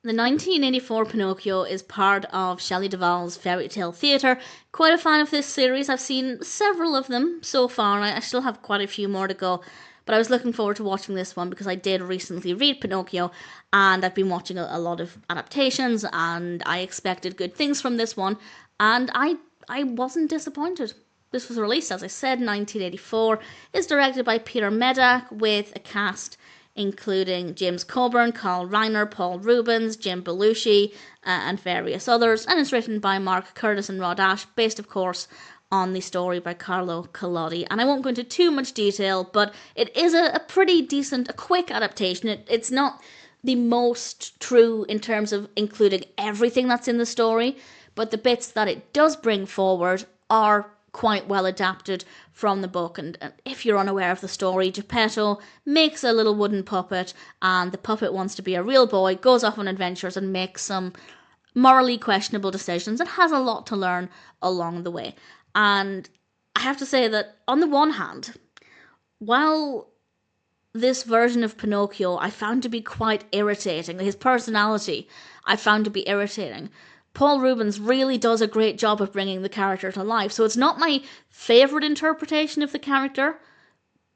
The 1984 Pinocchio is part of Shelley Duvall's fairy tale theatre. Quite a fan of this series. I've seen several of them so far, and I still have quite a few more to go. But I was looking forward to watching this one because I did recently read Pinocchio, and I've been watching a lot of adaptations, and I expected good things from this one, and I wasn't disappointed. This was released, as I said, in 1984. It's directed by Peter Medak with a cast including James Coburn, Carl Reiner, Paul Reubens, Jim Belushi, and various others. And it's written by Mark Curtis and Rod Ash, based, of course, on the story by Carlo Collodi. And I won't go into too much detail, but it is a pretty decent, a quick adaptation. It's not the most true in terms of including everything that's in the story, but the bits that it does bring forward are quite well adapted from the book. And if you're unaware of the story, Geppetto makes a little wooden puppet, and the puppet wants to be a real boy, goes off on adventures and makes some morally questionable decisions and has a lot to learn along the way. And I have to say that on the one hand, while this version of Pinocchio I found to be quite irritating, his personality I found to be irritating, Paul Reubens really does a great job of bringing the character to life. So it's not my favourite interpretation of the character,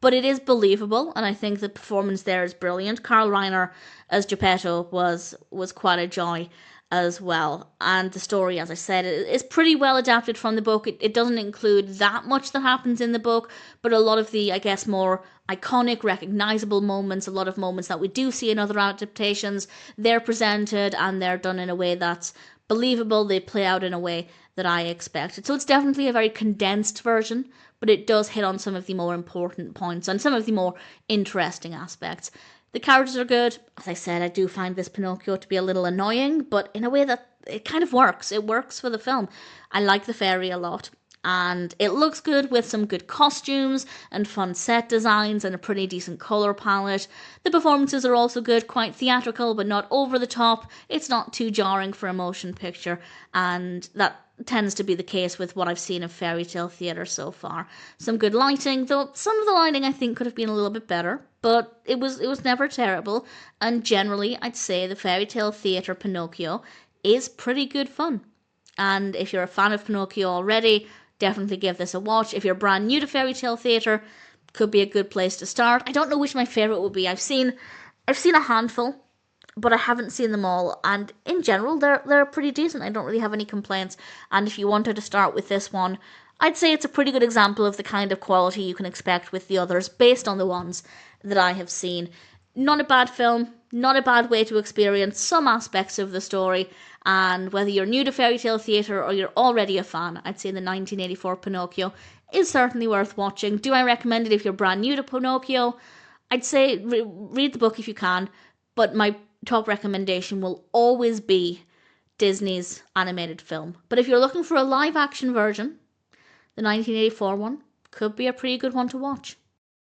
but it is believable, and I think the performance there is brilliant. Carl Reiner as Geppetto was quite a joy as well. And the story, as I said, is pretty well adapted from the book. It doesn't include that much that happens in the book, but a lot of the, I guess, more iconic, recognisable moments, a lot of moments that we do see in other adaptations, they're presented and they're done in a way that's believable. They play out in a way that I expected. So it's definitely a very condensed version, but it does hit on some of the more important points and some of the more interesting aspects. The characters are good. As I said, I do find this Pinocchio to be a little annoying, but in a way that it kind of works. It works for the film. I like the Faerie a lot, and it looks good with some good costumes and fun set designs and a pretty decent colour palette. The performances are also good, quite theatrical but not over the top. It's not too jarring for a motion picture, and that tends to be the case with what I've seen of fairy tale theatre so far. Some good lighting, though some of the lighting I think could have been a little bit better, but it was never terrible, and generally I'd say the fairy tale theatre Pinocchio is pretty good fun. And if you're a fan of Pinocchio already, definitely give this a watch. If you're brand new to fairy tale theatre, could be a good place to start. I don't know which my favourite would be. I've seen a handful, but I haven't seen them all, and in general they're pretty decent. I don't really have any complaints, and if you wanted to start with this one, I'd say it's a pretty good example of the kind of quality you can expect with the others based on the ones that I have seen. Not a bad film, not a bad way to experience some aspects of the story, and whether you're new to fairy tale theatre or you're already a fan, I'd say the 1984 Pinocchio is certainly worth watching. Do I recommend it if you're brand new to Pinocchio? I'd say read the book if you can, but my top recommendation will always be Disney's animated film. But if you're looking for a live action version, the 1984 one could be a pretty good one to watch.